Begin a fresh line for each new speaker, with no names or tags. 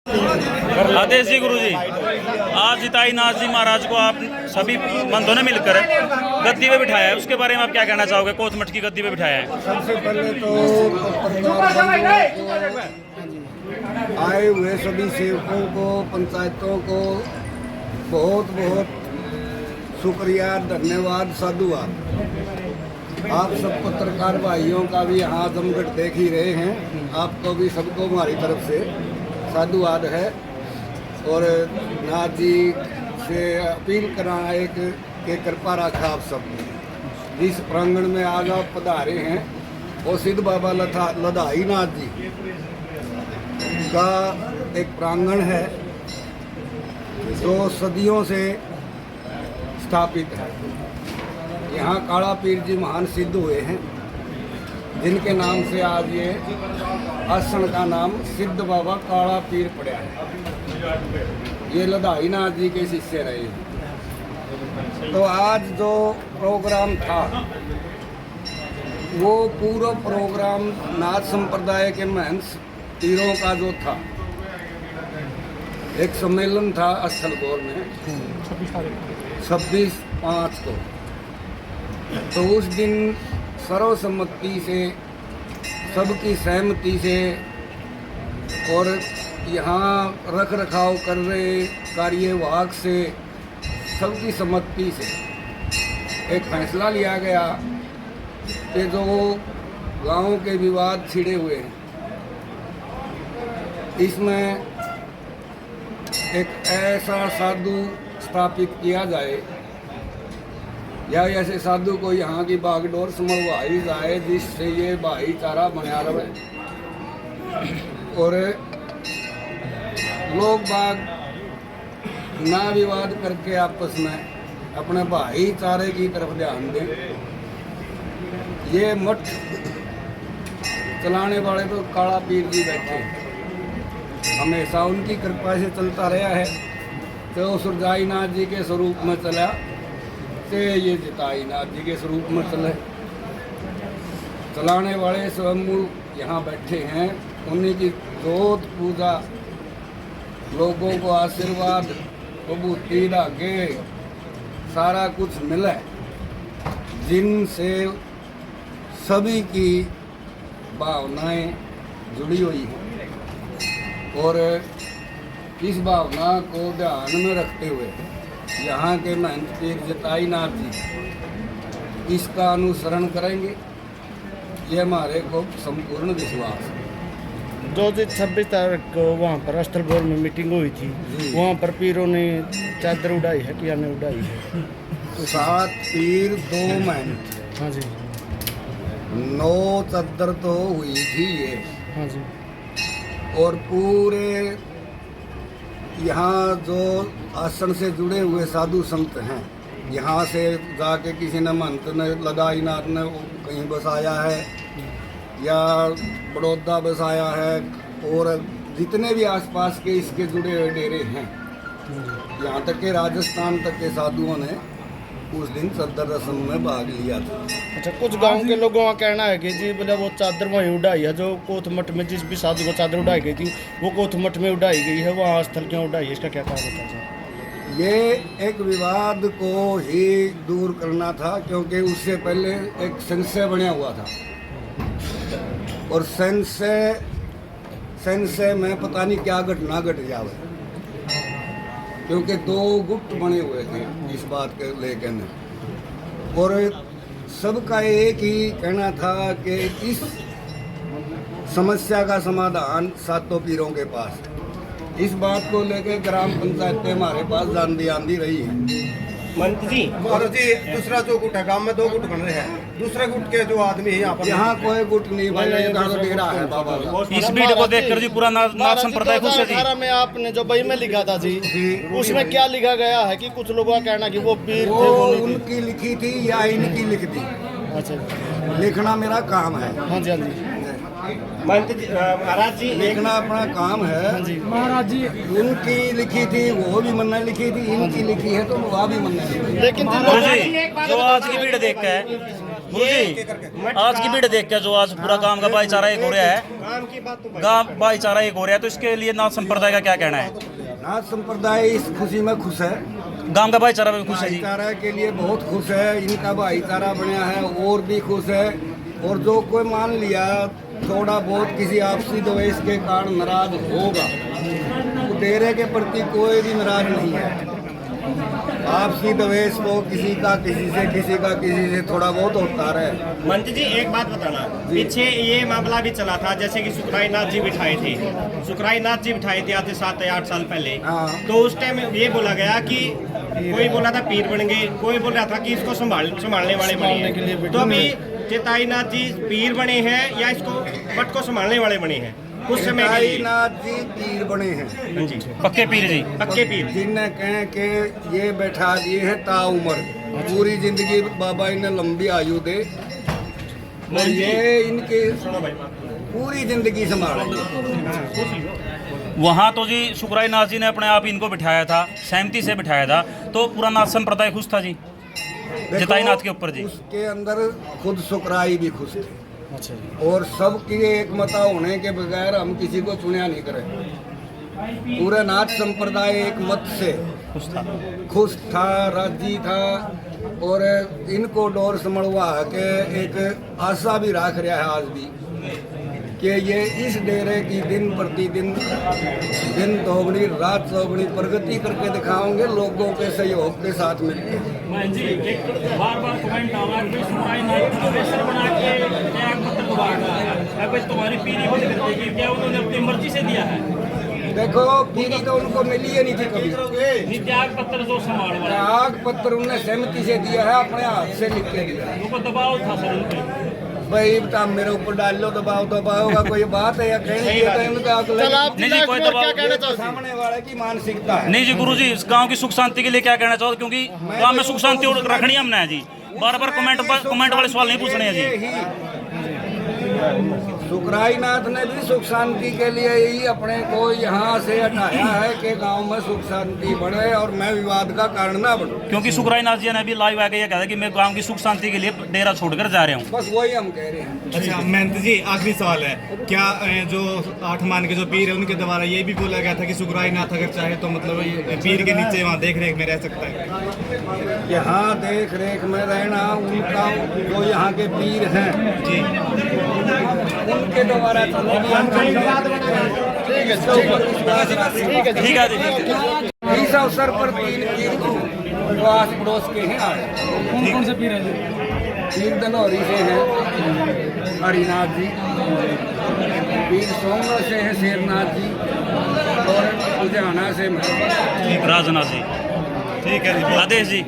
आदेश जी गुरु जी, आज जिताई नाथ जी महाराज को आप सभी बंधुओं ने मिलकर गद्दी पे बिठाया है, उसके बारे में आप क्या कहना चाहोगे? कोतमठ की गद्दी पे बिठाया है।
सबसे पहले तो आए हुए सभी सेवकों को, पंचायतों को बहुत बहुत शुक्रिया, धन्यवाद, साधुवाद। आप सब पत्रकार भाइयों का भी यहाँ जमघट देख ही रहे हैं, आपको भी सबको हमारी तरफ से साधुवाद है। और नाथ जी से अपील करा एक के कृपा रखा आप सब जिस प्रांगण में आज आप पधारे हैं वो सिद्ध बाबा लधाई नाथ जी का एक प्रांगण है जो सदियों से स्थापित है। यहाँ काला पीर जी महान सिद्ध हुए हैं, जिनके नाम से आज ये आसन का नाम सिद्ध बाबा काला पीर पड़ा है। ये लधाई नाथ जी के शिष्य रहे हैं। तो आज जो प्रोग्राम था वो पूरा प्रोग्राम नाथ संप्रदाय के महंत पीरों का जो था, एक सम्मेलन था स्थलगोर में 26/5 को। तो उस दिन सर्वसम्मति से, सबकी सहमति से और यहाँ रख रखाव कर रहे कार्यवाहक से सबकी सम्मति से एक फैसला लिया गया कि जो गांव के विवाद छिड़े हुए हैं, इसमें एक ऐसा साधु स्थापित किया जाए या ऐसे साधु को यहाँ की बागडोर संभलवाई जाए जिससे ये भाईचारा बना रहे और लोग बाग ना विवाद करके आपस में अपने भाईचारे की तरफ ध्यान दें। ये मठ चलाने वाले तो काला पीर जी बैठे, हमेशा उनकी कृपा से चलता रहा है। तो सुरजाई नाथ जी के स्वरूप में चला से ये जिताई नाथ जी के स्वरूप में चले। चलाने वाले स्वयंभू यहाँ बैठे हैं, उन्हीं की जोत पूजा, लोगों को आशीर्वाद, विभूति धागे सारा कुछ मिले, जिनसे सभी की भावनाएं जुड़ी हुई हैं। और इस भावना को ध्यान में रखते हुए यहाँ के महंत पीर जिताई नाथ जी इसका अनुसरण करेंगे, ये हमारे को संपूर्ण विश्वास है।
जो 26 तारीख को वहाँ पर स्थलगोर में मीटिंग हुई थी, वहाँ पर पीरों ने चादर उड़ाई है कि या नहीं उड़ाई है?
7 पीर 2 महंत,
हाँ जी,
9 चादर तो हुई थी ये,
हाँ जी।
और पूरे यहाँ जो आसन से जुड़े हुए साधु संत हैं, यहाँ से जाके किसी ने महंत ने लधाई नाथ ने कहीं बसाया है या बड़ौदा बसाया है, और जितने भी आसपास के इसके जुड़े हुए डेरे हैं, यहाँ तक के राजस्थान तक के साधुओं ने उस दिन सदर रस्म में भाग लिया था।
अच्छा, कुछ गांव के लोगों का कहना है कि जी बोले वो चादर वहीं उड़ाई है, जो कोतमठ में जिस भी साधु को चादर उड़ाई गई थी वो कोतमठ में उड़ाई गई है, वहाँ स्थल क्यों उड़ाई है? इसका क्या कारण होता है?
ये एक विवाद को ही दूर करना था, क्योंकि उससे पहले एक संशय बना हुआ था और संशय में पता नहीं क्या घटना घट जावे, क्योंकि 2 गुट बने हुए थे इस बात के लेकर में। और सबका एक ही कहना था कि इस समस्या का समाधान सातों पीरों के पास है। इस बात को लेकर ग्राम पंचायतें हमारे पास जान आंदी रही हैं।
मंत्री जी, और जी दूसरा जो गुट है, गांव में 2 गुट बन रहे हैं, दूसरा गुट के जो आदमी है
यहाँ कोई गुट नहीं बने, डेरा है बाबा का।
इस वीडियो को देखकर जी पूरा नाथ संप्रदाय खुश है जी।
2018 में आपने जो बही में लिखा था जी, उसमें क्या लिखा गया है कि कुछ लोगों का कहना कि वो पीर थे,
वो उनकी लिखी थी या इनकी लिख दी?
अच्छा,
लिखना मेरा काम है।
हाँ जी, हाँ जी,
महाराज जी,
लिखना अपना काम है।
हाँ जी
महाराज जी, उनकी लिखी थी वो भी मन्ना लिखी थी, इनकी लिखी है तो वह भी मन्ना लिखी।
लेकिन
गुरु जी, जो आज की भीड़ देख के गुरुजी आज की भीड़ देख के जो आज पूरा गांव का भाईचारा एक हो रहा है, गांव भाईचारा एक हो रहा है, तो इसके लिए नाथ संप्रदाय का क्या कहना है?
नाथ संप्रदाय इस खुशी में खुश है,
गांव का भाईचारा भी खुश है जी।
भाईचारा के लिए बहुत खुश है, इनका भाईचारा बना है और भी खुश है। और जो कोई मान लिया थोड़ा बहुत किसी आपसी द्वेष के कारण नाराज होगा, तो डेरे के प्रति कोई भी नाराज नहीं है। आपसी द्वेष तो किसी का किसी से थोड़ा बहुत होता रहे।
मंत्री जी एक बात बताना, पीछे ये मामला भी चला था जैसे कि सुखराई नाथ जी बिठाए थे, आज से 7 या 8 साल पहले।
हाँ।
तो उस टाइम ये बोला गया कि कोई बोला था पीर बन गए, कोई बोल रहा था कि इसको संभालने वाले बने हैं। तो अभी चेताई नाथ जी पीर बने हैं या इसको मठ को संभालने वाले बने हैं? उस समय के लिए
नाथ जी पीर बने हैं,
हाँ जी,
पक्के पीर जी,
पक्के पीर।
जिन्हें कहें कि ये बैठा दिए हैं ताउम्र, पूरी जिंदगी बाबा इन्हें लंबी आयु दे और ये इनकी पूरी जिंदगी संभालेंगे।
वहाँ तो जी सुखराई नाथ जी ने अपने आप इनको बिठाया था, सहमति से बिठाया था, तो पूरा नाथ संप्रदाय खुश था जी जताई नाथ के ऊपर जी।
उसके अंदर खुद सुकराई भी खुश थे।
अच्छा जी।
और सबकी एक मता होने के बगैर हम किसी को चुनिया नहीं करें। पूरे नाथ संप्रदाय एक मत से खुश था, राजी था और इनको डोर समझवा के एक आशा भी रख रहा है आज भी कि ये इस डेरे की दिन प्रतिदिन दिन दोगुनी रात चौगुनी प्रगति करके दिखाओगे लोगों के सहयोग के साथ मिलकर।
जी एक बार कमेंट आ रहा है कि सुखराई नाथ को प्रेशर बना के त्याग पत्र को बांट रहा है, अब तुम्हारी पीरी बंद कर देगी, क्या उन्होंने अपनी मर्जी से दिया है?
देखो पीरी तो उनको मिली ही नहीं थी कभी।
त्याग पत्र जो संभाल वाला
त्याग पत्र उन्होंने सहमति से दिया है, अपने हाथ से लिख के दिया है।
उनको दबाव था सर उन पे।
भाई बता मेरे ऊपर डाल लो दबाव का कोई बात है या कहीं
नहीं जी कोई दबाव
सामने वाले की मानसिकता है।
नहीं जी गुरुजी, इस गांव की सुख शांति के लिए क्या कहना चाहो? क्योंकि गांव में सुख शांति रखनी हमने है जी, बार कमेंट वाले सवाल नहीं पूछने हैं जी।
सुखराई नाथ ने भी सुख शांति के लिए ही अपने को यहाँ से हटाया है कि गांव में सुख शांति बढ़े और मैं विवाद का कारण ना बनूं।
क्योंकि सुखराई नाथ जी ने भी लाइव आके ये कहा कि मैं गांव की सुख शांति के लिए डेरा छोड़कर जा रहा हूँ।
बस वही हम कह रहे हैं।
अच्छा महंत जी, आखिरी सवाल है, क्या जो 8 मान के जो पीर है उनके द्वारा ये भी बोला गया था कि सुखराई नाथ अगर चाहे तो मतलब ये पीर के नीचे वहाँ देख रेख में रह सकता है?
यहाँ देख रेख में रहना उनका जो यहाँ के पीर हैं
जी
उनके द्वारा
ठीक है जी।
इस अवसर पर 3 पीर जो आस पड़ोस के हैं आए।
कौन से पीर है जी?
पीर दनौरी से हैं हरिनाथ जी, पीर सोमनाथ से हैं शेरनाथ जी और लुधियाना से
राजनाथ जी।
ठीक है जी।
आदेश जी।